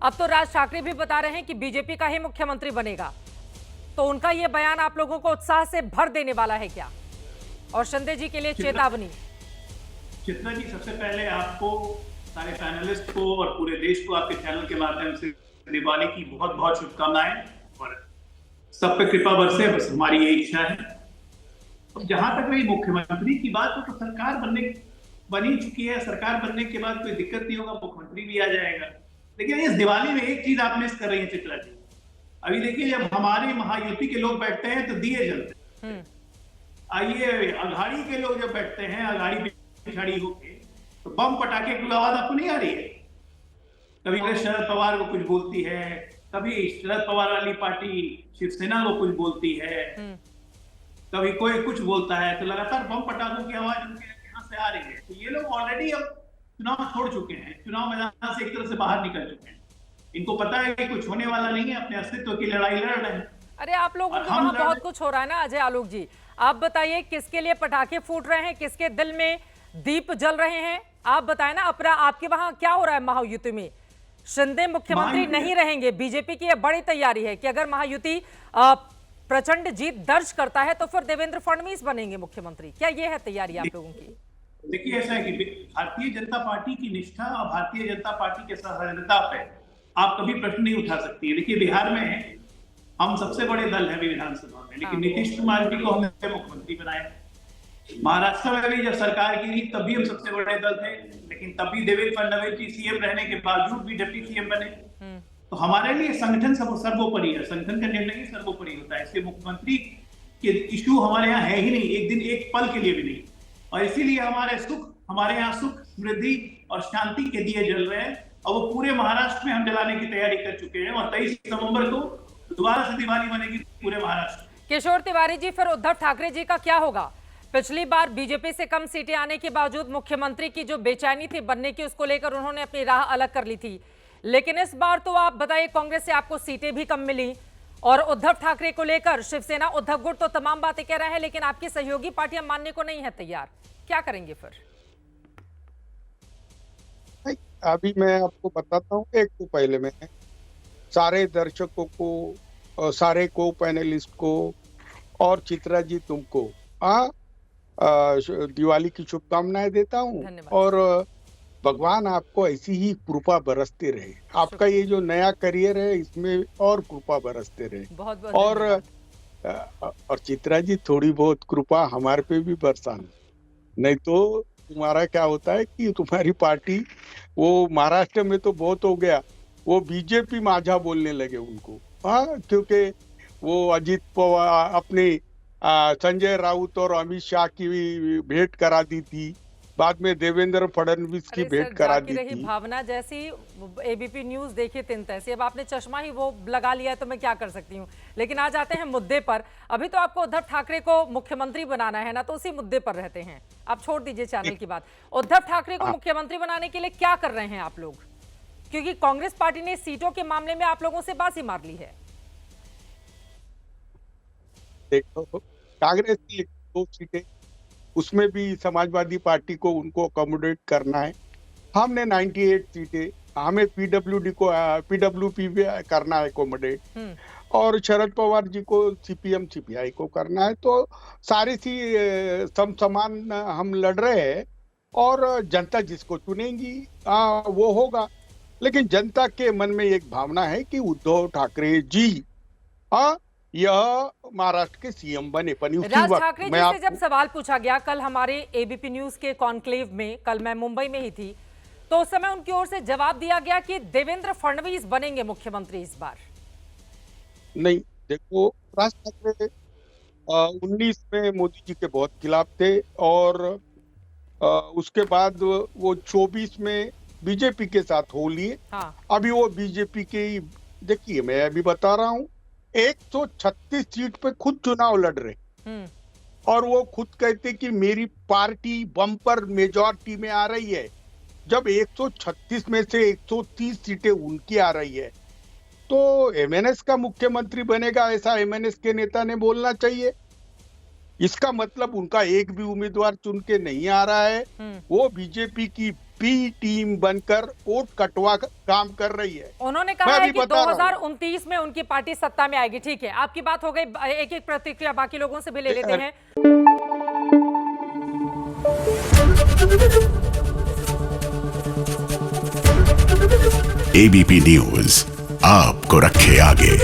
अब तो राज ठाकरे भी बता रहे हैं कि बीजेपी का ही मुख्यमंत्री बनेगा, तो उनका यह बयान आप लोगों को उत्साह से भर देने वाला है क्या? और शिंदे जी के लिए चेतावनी। चित्रा जी, सबसे पहले आपको, सारे पैनलिस्ट को और पूरे देश को आपके चैनल के माध्यम से दिवाली की बहुत बहुत शुभकामनाएं और सब पे कृपा बरसे, बस हमारी यही इच्छा है। अब जहां तक रही मुख्यमंत्री की बात, तो सरकार बन ही चुकी है। सरकार बनने के बाद कोई दिक्कत नहीं होगा, मुख्यमंत्री भी आ जाएगा। लेकिन इस दिवाली में एक चीज आप मिस कर रही है चित्रा जी। अभी देखिए, जब हमारे महायुति के लोग बैठते हैं तो दिए जलते हैं। आइए, अघाड़ी के लोग जब बैठते हैं, अघाड़ी पिछाड़ी होके, तो बम पटाखे की आवाज आपको नहीं आ रही है? कभी शरद पवार को कुछ बोलती है, कभी शरद पवार वाली पार्टी शिवसेना को कुछ बोलती है, कभी कोई कुछ बोलता है, तो लगातार बम पटाखों की आवाज उनके यहाँ से आ रही है। तो ये लोग ऑलरेडी अब चुनाव छोड़ चुके हैं, चुनाव मैदान से एक तरह से बाहर निकल चुके हैं। इनको पता है कि कुछ होने वाला नहीं है, अपने अस्तित्व की लड़ाई लड़ रहे हैं। अरे आप लोगों को वहां बहुत कुछ हो रहा है ना अजय आलोक जी। आप बताइए, किसके लिए पटाखे फूट रहे हैं, किसके दिल में दीप जल रहे हैं? आप बताएं ना अपना, आपके वहां क्या हो रहा है महायुति में? शिंदे मुख्यमंत्री नहीं रहेंगे। बीजेपी की यह बड़ी तैयारी है कि अगर महायुति प्रचंड जीत दर्ज करता है तो फिर देवेंद्र फडणवीस बनेंगे मुख्यमंत्री। क्या यह है तैयारी आप लोगों की? देखिए, ऐसा है कि भारतीय जनता पार्टी की निष्ठा और भारतीय जनता पार्टी के सहजता पे आप कभी प्रश्न नहीं उठा सकती है। देखिए, बिहार में हम सबसे बड़े दल है विधानसभा में, लेकिन नीतीश कुमार जी को हमने मुख्यमंत्री बनाया। महाराष्ट्र में भी जब सरकार की थी तब भी हम सबसे बड़े दल थे, लेकिन तब भी देवेंद्र फडणवीस जी सीएम रहने के बावजूद भी डिप्टी सीएम बने। तो हमारे लिए संगठन सर्वोपरि है, संगठन का निर्णय ही सर्वोपरि होता है। इसलिए मुख्यमंत्री के इशू हमारे यहाँ है ही नहीं, एक दिन एक पल के लिए भी नहीं। और इसीलिए हमारे यहाँ सुख, समृद्धि और शांति के दिए जल रहे हैं, और वो पूरे महाराष्ट्र में हम जलाने की तैयारी कर चुके हैं। और 23 नवंबर को दोबारा से दिवाली बनेगी पूरे महाराष्ट्र। किशोर तिवारी जी, फिर उद्धव ठाकरे जी का क्या होगा? पिछली बार बीजेपी से कम सीटें आने के बावजूद मुख्यमंत्री की जो बेचैनी थी बनने की, उसको लेकर उन्होंने अपनी राह अलग कर ली थी। लेकिन इस बार तो आप बताइए, कांग्रेस से आपको सीटें भी कम मिली, और उद्धव ठाकरे को लेकर शिवसेना उद्धव गुट तो तमाम बातें कह रहे हैं, लेकिन आपकी सहयोगी पार्टियां मानने को नहीं है तैयार। क्या करेंगे फिर? अभी मैं आपको बताता हूँ। एक तो पहले मैं सारे दर्शकों को, सारे को पैनलिस्ट को और चित्रा जी तुमको दिवाली की शुभकामनाएं देता हूँ। और भगवान आपको ऐसी ही कृपा बरसते रहे। आपका ये जो नया करियर है इसमें और कृपा बरसते रहे। बहुत और चित्रा जी, थोड़ी बहुत कृपा हमारे पे भी बरसाना, नहीं तो तुम्हारा क्या होता है कि तुम्हारी पार्टी, वो महाराष्ट्र में तो बहुत हो गया, वो बीजेपी माझा बोलने लगे उनको। क्योंकि वो अजित पवार अपने संजय राउत और अमित शाह की भेंट करा दी थी, बाद में देवेंद्र फडणवीस की भेंट करा दी थी। भावना जैसी एबीपी न्यूज देखिए तीन तैसी। अब आपने चश्मा ही वो लगा लिया है तो मैं क्या कर सकती हूँ। लेकिन आज आते हैं मुद्दे पर। अभी तो आपको उद्धव ठाकरे को मुख्यमंत्री बनाना है ना, तो उसी मुद्दे पर रहते हैं। आप छोड़ दीजिए चैनल की बात। उद्धव ठाकरे को मुख्यमंत्री बनाने के लिए क्या कर रहे हैं आप लोग? क्योंकि कांग्रेस पार्टी ने सीटों के मामले में आप लोगों से बाजी मार ली है। देखो, कांग्रेस की 2 सीटें, उसमें भी समाजवादी पार्टी को उनको अकोमोडेट करना है। हमने 98 सीटें, हमें पीडब्ल्यूपी भी करना है अकोमोडेट, और शरद पवार जी को सीपीएम सीपीआई को करना है। तो सारी सी समान हम लड़ रहे हैं, और जनता जिसको चुनेगी वो होगा। लेकिन जनता के मन में एक भावना है कि उद्धव ठाकरे जी यह महाराष्ट्र के सीएम बने। राज ठाकरे जी से जब सवाल पूछा गया कल हमारे एबीपी न्यूज के कॉन्क्लेव में, कल मैं मुंबई में ही थी, तो उस समय उनकी ओर से जवाब दिया गया कि देवेंद्र फडणवीस बनेंगे मुख्यमंत्री इस बार। नहीं, देखो, राज ठाकरे 19 में मोदी जी के बहुत खिलाफ थे, और उसके बाद वो 24 में बीजेपी के साथ हो लिए। अभी वो बीजेपी के ही, देखिए मैं अभी बता रहा हूँ, 136 सीट पे खुद चुनाव लड़ रहे, और वो खुद कहते कि मेरी पार्टी बम्पर मेजॉरिटी में आ रही है। जब 136 में से 130 सीटें उनकी आ रही है, तो एमएनएस का मुख्यमंत्री बनेगा, ऐसा एमएनएस के नेता ने बोलना चाहिए। इसका मतलब उनका एक भी उम्मीदवार चुन के नहीं आ रहा है। वो बीजेपी की बी टीम बनकर वोट कटवा काम कर रही है। उन्होंने मैं कहा है भी कि बता रहा हूं। 2029 में उनकी पार्टी सत्ता में आएगी। ठीक है, आपकी बात हो गई। एक एक प्रतिक्रिया बाकी लोगों से भी ले लेते हैं। एबीपी न्यूज आपको रखे आगे।